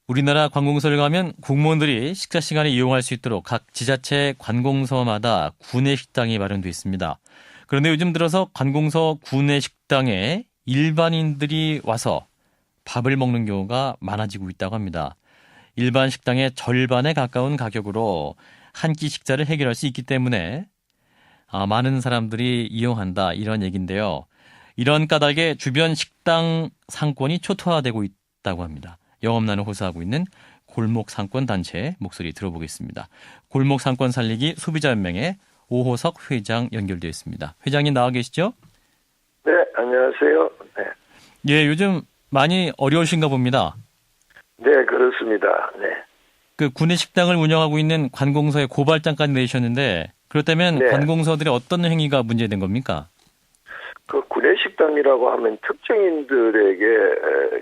우리나라 관공서를 가면 공무원들이 식사 시간에 이용할 수 있도록 각 지자체 관공서마다 구내식당이 마련되어 있습니다. 그런데 요즘 들어서 관공서 구내식당에 일반인들이 와서 밥을 먹는 경우가 많아지고 있다고 합니다. 일반 식당의 절반에 가까운 가격으로 한 끼 식사를 해결할 수 있기 때문에 많은 사람들이 이용한다 이런 얘기인데요. 이런 까닭에 주변 식당 상권이 초토화되고 있다고 합니다. 영업난을 호소하고 있는 골목상권단체의 목소리 들어보겠습니다. 골목상권 살리기 소비자연맹의 오호석 회장 연결되어 있습니다. 회장님 나와 계시죠? 네, 안녕하세요. 네. 예, 요즘 많이 어려우신가 봅니다. 네, 그렇습니다. 네. 그 구내식당을 운영하고 있는 관공서에 고발장까지 내셨는데 그렇다면 네. 관공서들의 어떤 행위가 문제된 겁니까? 그 구내식당이라고 하면 특정인들에게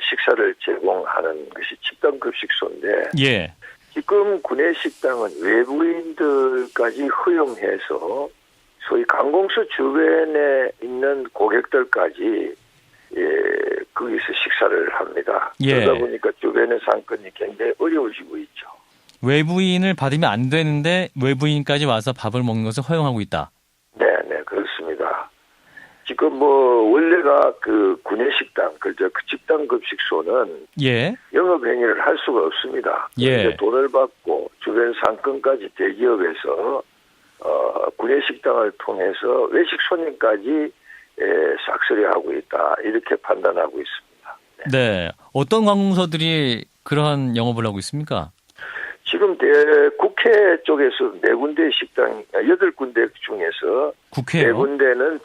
식사를 제공하는 것이 집단급식소인데 예. 지금 구내식당은 외부인들까지 허용해서 소위 관공서 주변에 있는 고객들까지 거기서 식사를 합니다. 예. 그러다 보니까 주변의 상권이 굉장히 어려워지고 있죠. 외부인을 받으면 안 되는데 외부인까지 와서 밥을 먹는 것을 허용하고 있다. 네, 그렇습니다. 지금 원래가 그 구내식당, 그 집단급식소는 예. 영업 행위를 할 수가 없습니다. 예. 돈을 받고 주변 상권까지 대기업에서 구내식당을 통해서 외식 손님까지 싹쓸이하고 있다 이렇게 판단하고 있습니다. 네. 어떤 관공서들이 그러한 영업을 하고 있습니까? 지금 국회 쪽에서 4군데 식당, 8군데 중에서 국회요? 4군데는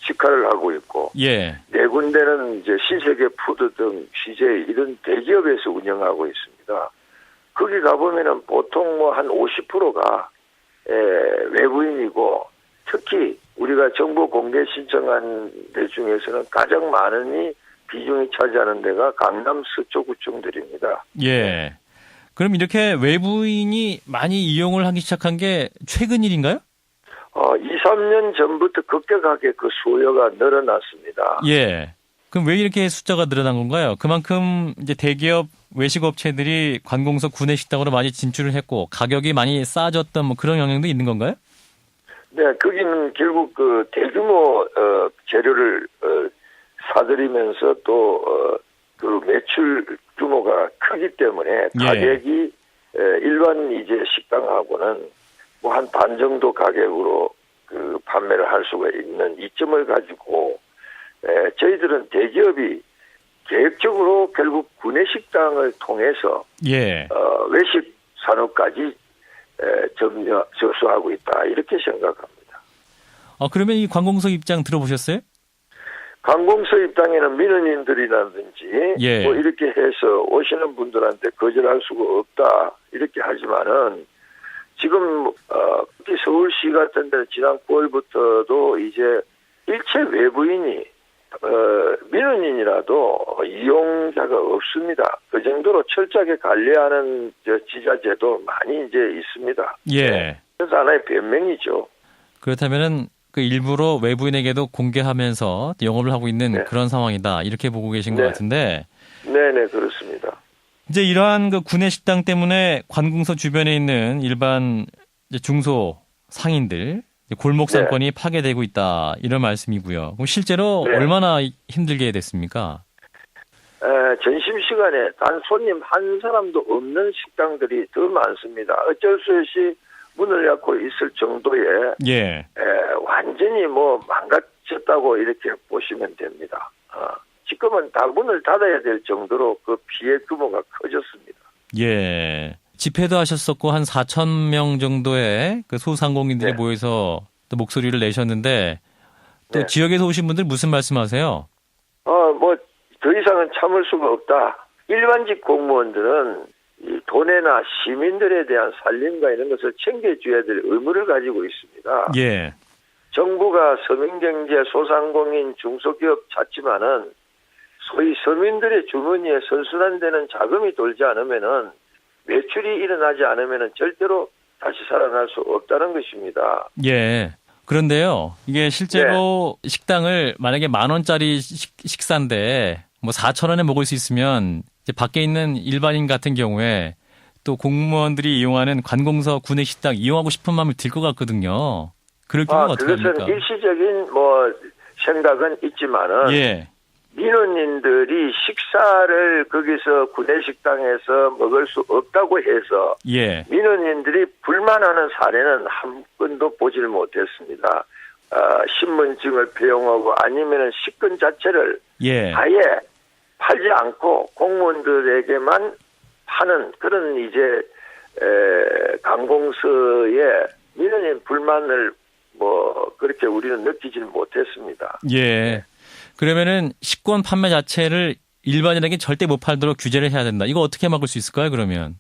직화를 하고 있고, 예. 4군데는 이제 신세계 푸드 등 CJ 이런 대기업에서 운영하고 있습니다. 거기 가보면은 보통 한 50%가 외부인이고, 특히 우리가 정보 공개 신청한 데 중에서는 가장 많은 비중이 차지하는 데가 강남 서초구청들입니다. 예. 그럼 이렇게 외부인이 많이 이용을 하기 시작한 게 최근 일인가요? 2, 3년 전부터 급격하게 그 수요가 늘어났습니다. 예. 그럼 왜 이렇게 숫자가 늘어난 건가요? 그만큼 이제 대기업 외식업체들이 관공서 구내식당으로 많이 진출을 했고 가격이 많이 싸졌던 그런 영향도 있는 건가요? 네, 거기는 결국 그 대규모 재료를 사들이면서 또 그 매출 규모가 크기 때문에 가격이 일반 이제 식당하고는 한 반 정도 가격으로 그 판매를 할 수가 있는 이점을 가지고 저희들은 대기업이 계획적으로 결국 구내식당을 통해서 외식 산업까지 접수하고 있다 이렇게 생각합니다. 그러면 이 관공서 입장 들어보셨어요? 관공서 입장에는 민원인들이라든지 이렇게 해서 오시는 분들한테 거절할 수가 없다 이렇게 하지만은 지금 서울시 같은 데는 지난 9월부터도 이제 일체 외부인이 민원인이라도 이용자가 없습니다. 그 정도로 철저하게 관리하는 지자체도 많이 이제 있습니다. 예. 그래서 하나의 변명이죠. 그렇다면은 그 일부러 외부인에게도 공개하면서 영업을 하고 있는 그런 상황이다. 이렇게 보고 계신 것 같은데. 네네, 그렇습니다. 이제 이러한 그 구내식당 때문에 관공서 주변에 있는 일반 중소 상인들, 골목 상권이 파괴되고 있다. 이런 말씀이고요. 그럼 실제로 얼마나 힘들게 됐습니까? 점심시간에 단 손님 한 사람도 없는 식당들이 더 많습니다. 어쩔 수 없이 문을 닫고 있을 정도의 완전히 망가졌다고 이렇게 보시면 됩니다. 지금은 다 문을 닫아야 될 정도로 그 피해 규모가 커졌습니다. 예. 집회도 하셨었고 한 4,000명 정도의 그 소상공인들이 모여서 또 목소리를 내셨는데 또 지역에서 오신 분들 무슨 말씀하세요? 더 이상은 참을 수가 없다. 일반직 공무원들은 이 도내나 시민들에 대한 살림과 이런 것을 챙겨줘야 될 의무를 가지고 있습니다. 예. 정부가 서민경제, 소상공인, 중소기업 찾지만은 소위 서민들의 주머니에 선순환 되는 자금이 돌지 않으면은 매출이 일어나지 않으면은 절대로 다시 살아날 수 없다는 것입니다. 예. 그런데요, 이게 실제로 식당을 만약에 10,000원짜리 식사인데 4,000원에 먹을 수 있으면 이제 밖에 있는 일반인 같은 경우에 또 공무원들이 이용하는 관공서 구내식당 이용하고 싶은 마음이 들 것 같거든요. 그럴 경우는 어떻게 합니까? 그것은 일시적인 생각은 있지만은 예. 민원인들이 식사를 거기서 구내식당에서 먹을 수 없다고 해서 예. 민원인들이 불만하는 사례는 한 건도 보질 못했습니다. 신분증을 배용하고 아니면은 식권 자체를 예. 아예 팔지 않고 공무원들에게만 파는 그런 이제 관공서에 민원인 불만을 그렇게 우리는 느끼지는 못했습니다. 예. 그러면은 식권 판매 자체를 일반인에게 절대 못 팔도록 규제를 해야 된다. 이거 어떻게 막을 수 있을까요, 그러면?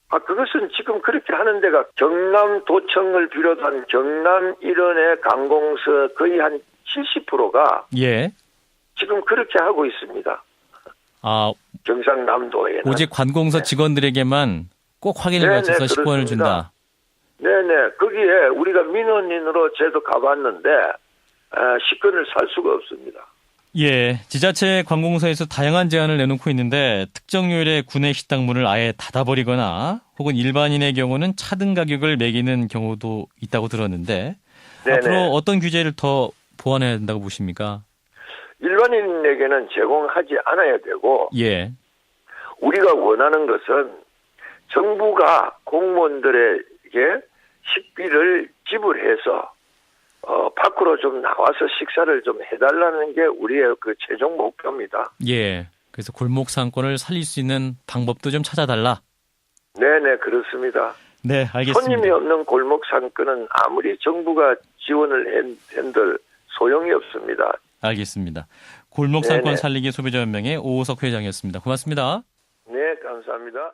그것은 지금 그렇게 하는 데가 경남도청을 비롯한 경남 일원의 관공서 거의 한 70%가 예. 지금 그렇게 하고 있습니다. 경상남도에는. 오직 관공서 직원들에게만 꼭 확인을 거쳐서 식권을 준다. 네네. 거기에 우리가 민원인으로 제도 가봤는데 식권을 살 수가 없습니다. 예, 지자체 관공서에서 다양한 제안을 내놓고 있는데 특정 요일에 구내 식당 문을 아예 닫아버리거나 혹은 일반인의 경우는 차등 가격을 매기는 경우도 있다고 들었는데 네네. 앞으로 어떤 규제를 더 보완해야 된다고 보십니까? 일반인에게는 제공하지 않아야 되고 예. 우리가 원하는 것은 정부가 공무원들에게 식비를 지불해서 밖으로 좀 나와서 식사를 좀 해달라는 게 우리의 그 최종 목표입니다. 예. 그래서 골목 상권을 살릴 수 있는 방법도 좀 찾아달라. 네네, 그렇습니다. 네, 알겠습니다. 손님이 없는 골목 상권은 아무리 정부가 지원을 한들 소용이 없습니다. 알겠습니다. 골목 상권 살리기 소비자 연맹의 오호석 회장이었습니다. 고맙습니다. 네, 감사합니다.